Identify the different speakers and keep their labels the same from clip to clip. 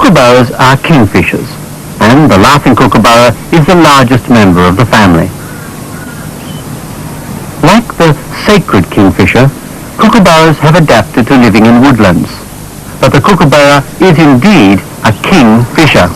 Speaker 1: Kookaburras are kingfishers, and the laughing kookaburra is the largest member of the family. Like the sacred kingfisher, kookaburras have adapted to living in woodlands, but the kookaburra is indeed a kingfisher.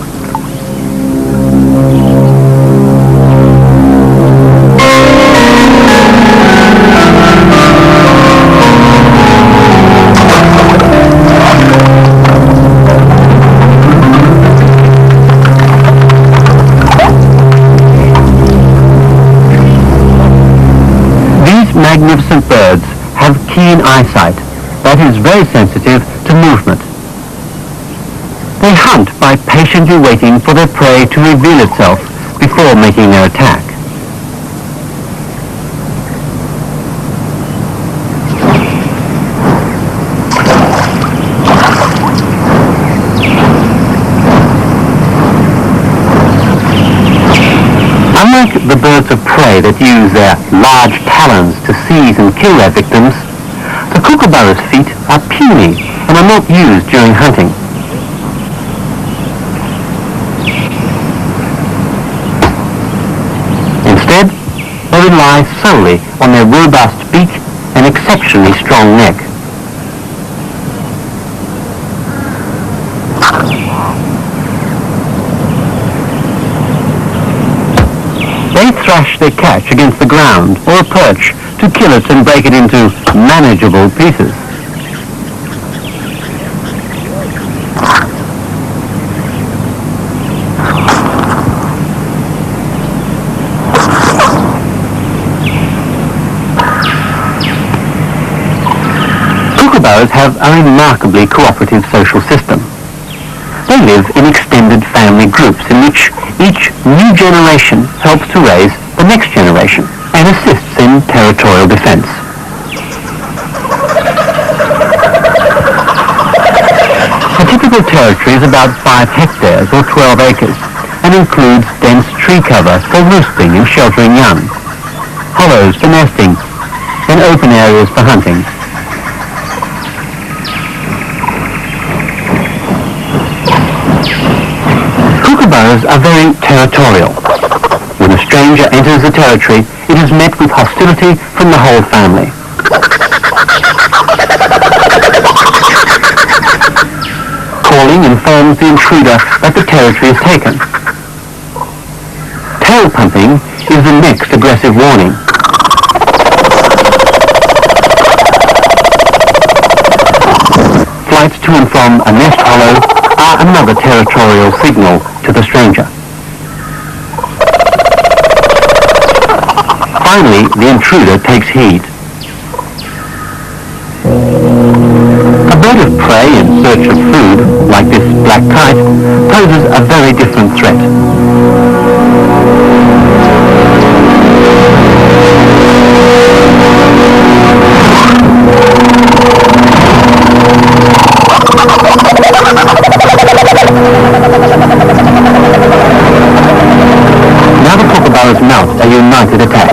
Speaker 1: Magnificent birds have keen eyesight that is very sensitive to movement. They hunt by patiently waiting for their prey to reveal itself before making their attack. Unlike the birds of prey that use their large talons to seize and kill their victims, the kookaburra's feet are puny and are not used during hunting. Instead, they rely solely on their robust beak and exceptionally strong neck. They thrash their catch against the ground or a perch to kill it and break it into manageable pieces. Kookaburras have a remarkably cooperative social system. They live in extended family groups in which each new generation helps to raise the next generation and assists in territorial defense. A typical territory is about 5 hectares or 12 acres and includes dense tree cover for roosting and sheltering young, hollows for nesting, and open areas for hunting. Kookaburras are very territorial. When a stranger enters the territory, it is met with hostility from the whole family. Calling informs the intruder that the territory is taken. Tail pumping is the next aggressive warning. Flights to and from a nest hollow are another territorial signal to the stranger. Finally, the intruder takes heed. A bird of prey in search of food, like this black kite, poses a very different threat. Now the kookaburras mount a united attack.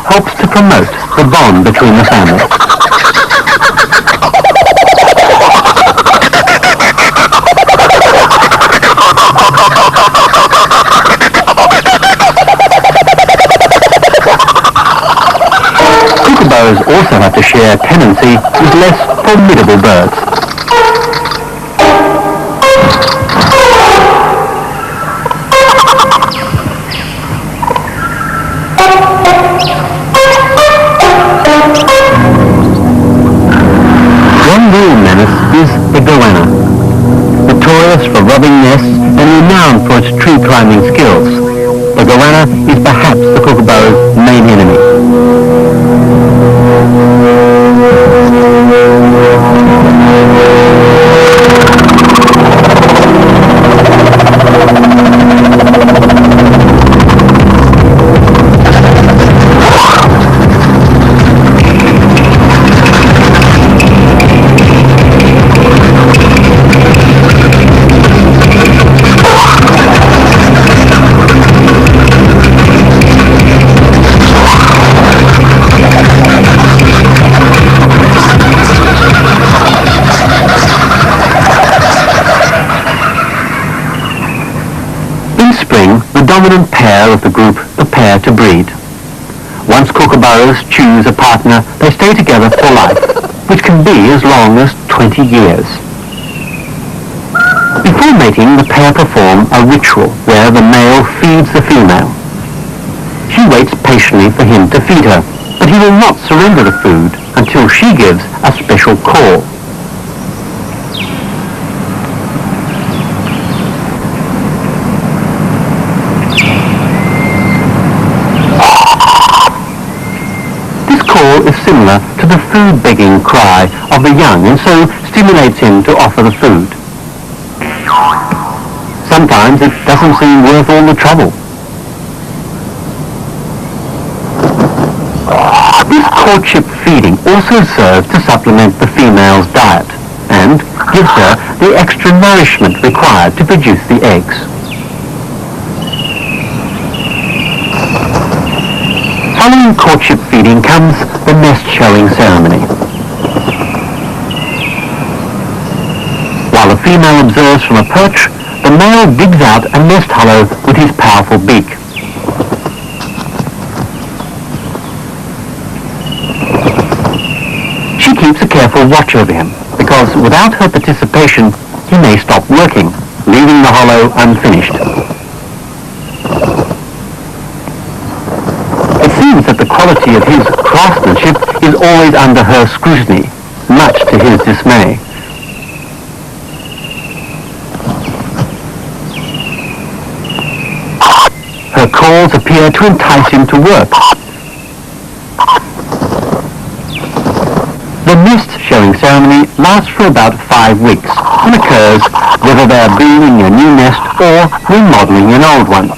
Speaker 1: Helps to promote the bond between the family. Kookaburras also have to share a tenancy with less formidable birds. Is the goanna, notorious for robbing nests and renowned for its tree climbing skills. The goanna is perhaps the kookaburra's main enemy. dominant pair of the group prepare to breed. Once kookaburras choose a partner, they stay together for life, which can be as long as 20 years. Before mating, the pair perform a ritual where the male feeds the female. She waits patiently for him to feed her, but he will not surrender the food until she gives a special call. This call is similar to the food-begging cry of the young and so stimulates him to offer the food. Sometimes it doesn't seem worth all the trouble. This courtship feeding also serves to supplement the female's diet and gives her the extra nourishment required to produce the eggs. Following courtship feeding comes the nest showing ceremony. While the female observes from a perch, the male digs out a nest hollow with his powerful beak. She keeps a careful watch over him, because without her participation, he may stop working, leaving the hollow unfinished. It seems that the quality of his craftsmanship is always under her scrutiny, much to his dismay. Her calls appear to entice him to work. The nest showing ceremony lasts for about 5 weeks and occurs whether they are building a new nest or remodeling an old one.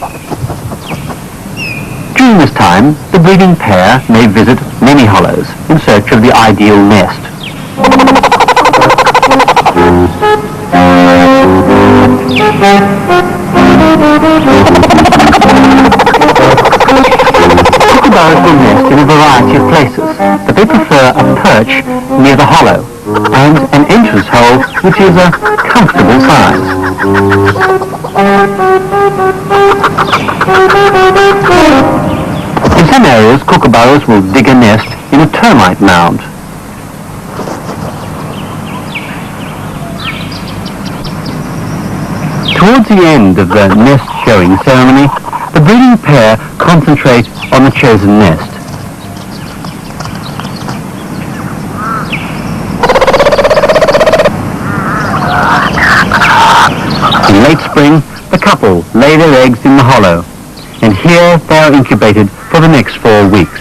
Speaker 1: During this time, the breeding pair may visit many hollows in search of the ideal nest. Kookaburras will nest in a variety of places, but they prefer a perch near the hollow and an entrance hole which is a comfortable size. In some areas, kookaburras will dig a nest in a termite mound. Towards the end of the nest showing ceremony, the breeding pair concentrate on the chosen nest. In late spring, the couple lay their eggs in the hollow, and here they are incubated for the next 4 weeks.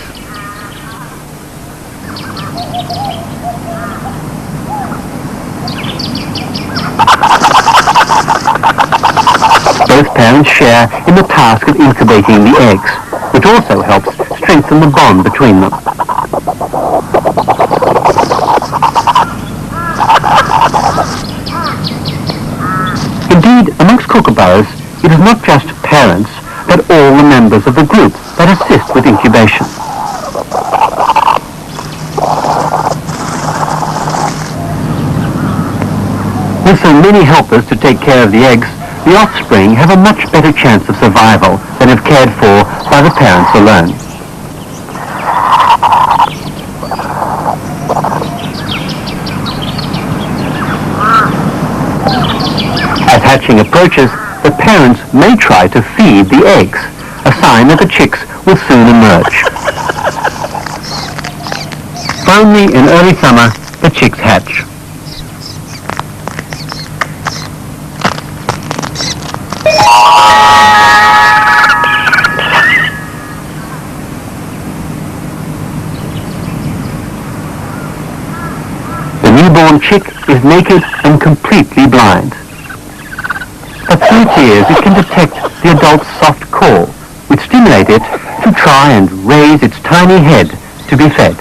Speaker 1: Both parents share in the task of incubating the eggs, which also helps strengthen the bond between them. Indeed, amongst kookaburras, it is not just parents, but all the members of the group that assist with incubation. With so many helpers to take care of the eggs, the offspring have a much better chance of survival than if cared for by the parents alone. As hatching approaches, the parents may try to feed the eggs, a sign that the chicks will soon emerge. Finally, in early summer, the chicks hatch. The newborn chick is naked and completely blind. But through its ears it can detect the adult's soft call, which stimulate it to try and raise its tiny head to be fed.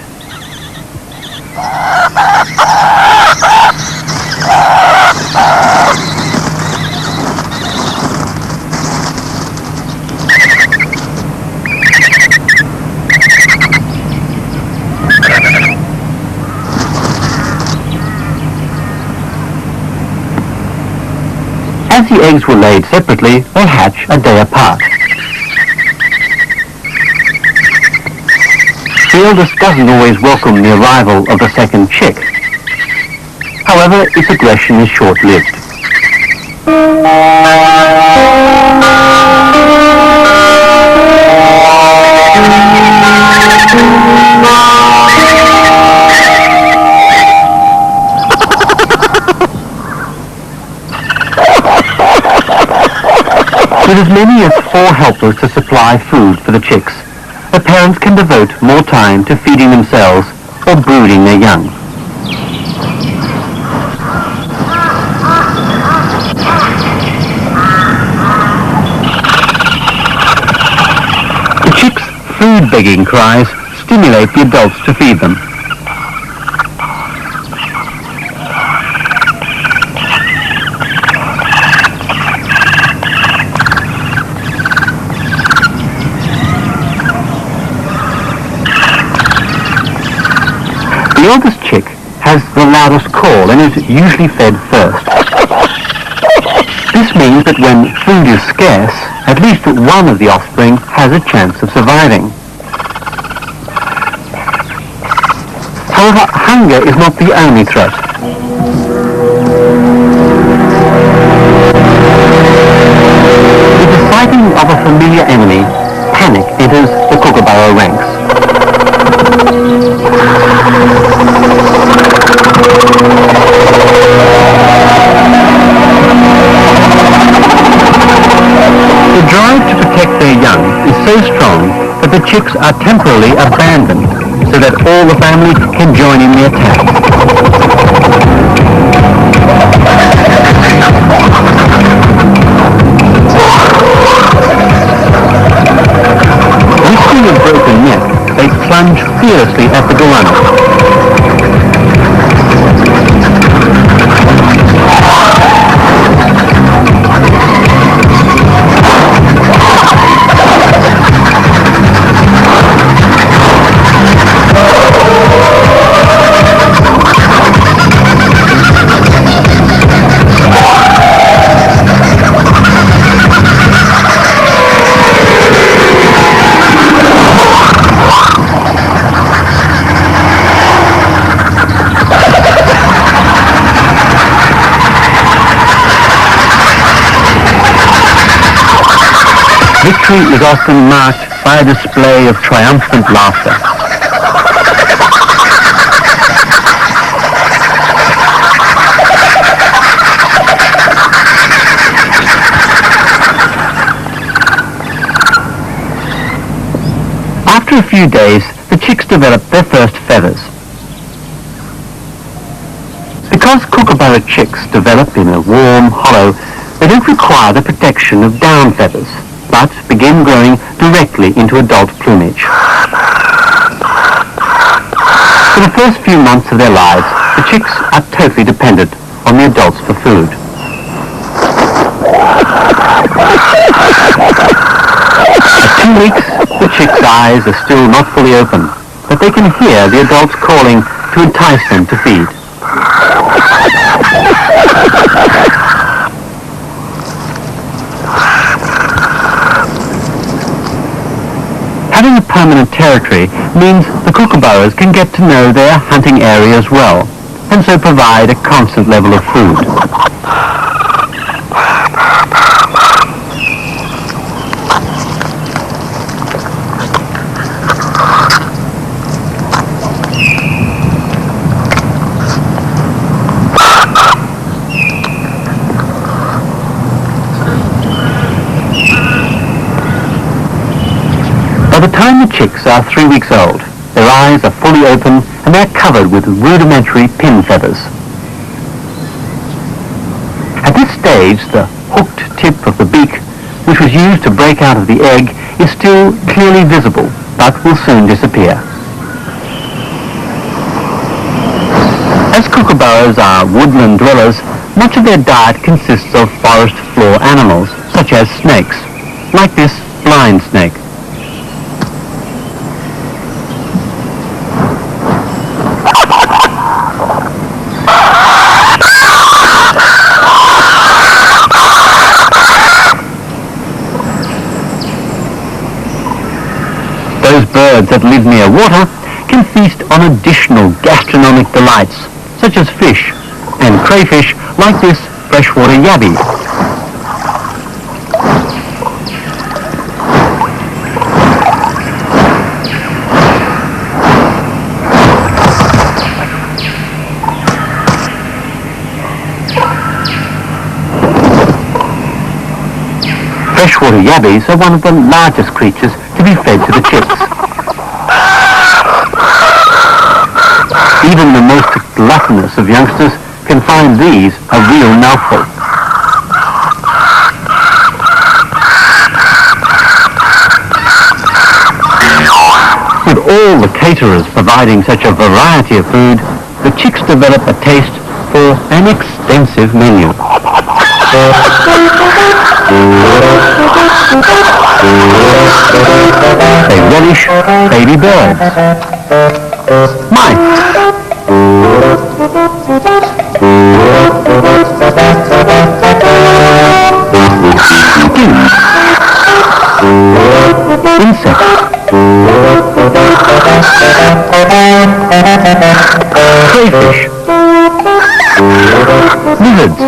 Speaker 1: As the eggs were laid separately, they hatch a day apart. The eldest doesn't always welcome the arrival of the second chick. However, its aggression is short-lived. With as many as 4 helpers to supply food for the chicks, the parents can devote more time to feeding themselves or brooding their young. The chicks' food-begging cries stimulate the adults to feed them. The eldest chick has the loudest call and is usually fed first. This means that when food is scarce, at least one of the offspring has a chance of surviving. However, hunger is not the only threat. With the sighting of a familiar enemy, panic enters the kookaburra ranks. The drive to protect their young is so strong that the chicks are temporarily abandoned so that all the family can join in the attack. Risking a broken neck, they plunge fiercely at the goanna. Victory is often marked by a display of triumphant laughter. After a few days, the chicks develop their first feathers. Because kookaburra chicks develop in a warm hollow, they don't require the protection of down feathers, but begin growing directly into adult plumage. For the first few months of their lives, the chicks are totally dependent on the adults for food. At 2 weeks, the chicks' eyes are still not fully open, but they can hear the adults calling to entice them to feed. Having a permanent territory means the kookaburras can get to know their hunting areas well, and so provide a constant level of food. By the time the chicks are 3 weeks old, their eyes are fully open and they're covered with rudimentary pin feathers. At this stage, the hooked tip of the beak, which was used to break out of the egg, is still clearly visible, but will soon disappear. As kookaburras are woodland dwellers, much of their diet consists of forest floor animals, such as snakes, like this blind snake. Those birds that live near water can feast on additional gastronomic delights, such as fish and crayfish like this freshwater yabby. Freshwater yabbies are one of the largest creatures to be fed to the chicks. Even the most gluttonous of youngsters can find these a real mouthful. With all the caterers providing such a variety of food, the chicks develop a taste for an extensive menu. They relish baby birds, mice, skins, insects, crayfish, lizards,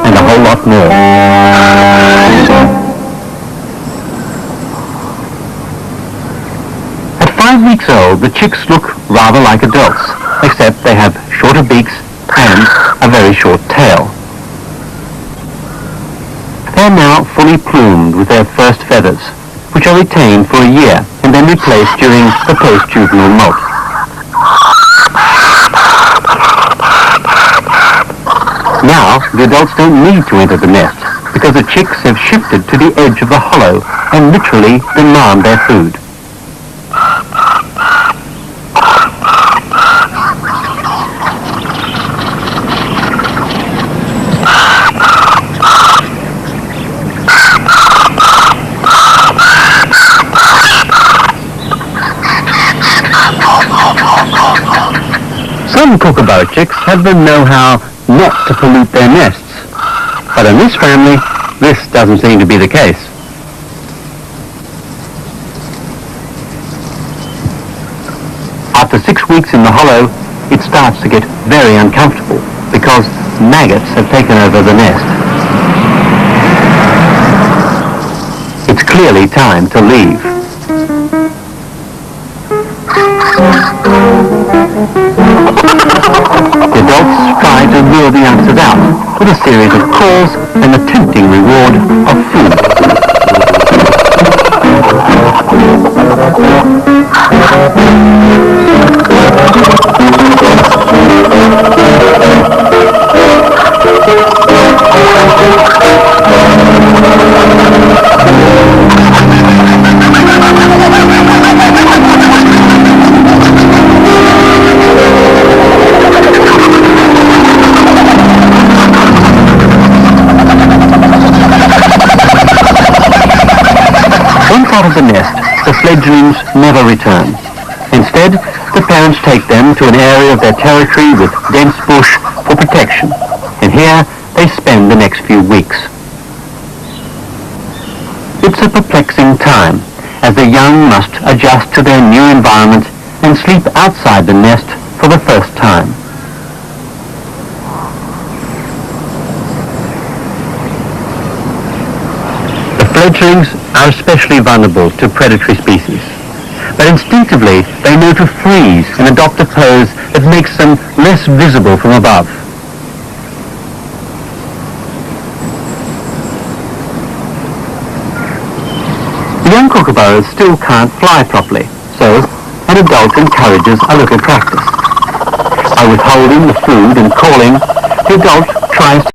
Speaker 1: and a whole lot more. At 5 weeks old, the chicks look rather like adults, except they have shorter beaks and a very short tail. They are now fully plumed with their first feathers, which are retained for a year and then replaced during the post-juvenile molt. Now, the adults don't need to enter the nest because the chicks have shifted to the edge of the hollow and literally demand their food. Some kookaburra chicks have the know-how not to pollute their nests, but in this family, this doesn't seem to be the case. After 6 weeks in the hollow, it starts to get very uncomfortable because maggots have taken over the nest. It's clearly time to leave. The adults try to lure the youngsters out with a series of calls and the tempting reward of food. Out of the nest, the fledglings never return. Instead, the parents take them to an area of their territory with dense bush for protection, and here they spend the next few weeks. It's a perplexing time, as the young must adjust to their new environment and sleep outside the nest for the first time. Fledglings are especially vulnerable to predatory species, but instinctively they know to freeze and adopt a pose that makes them less visible from above. The young kookaburras still can't fly properly, so an adult encourages a little practice. By withholding the food and calling, the adult tries to